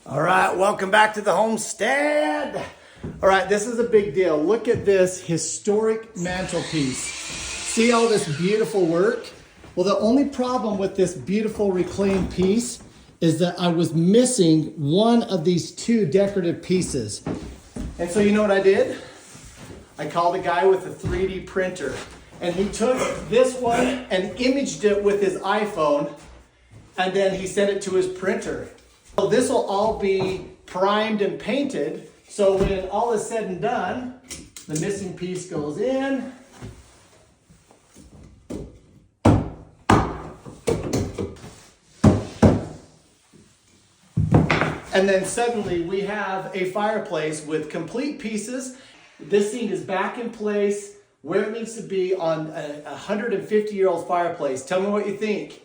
All right, welcome back to the homestead. All right, this is a big deal. Look at this historic mantelpiece. See all this beautiful work? Well, the only problem with this beautiful reclaimed piece is that I was missing one of these two decorative pieces. And so you know what I did? I called a guy with a 3D printer, and he took this one and imaged it with his iPhone, and then he sent it to his printer. So this will all be primed and painted, so when all is said and done, the missing piece goes in. And then suddenly we have a fireplace with complete pieces. This thing is back in place where it needs to be on a 150-year-old fireplace. Tell me what you think.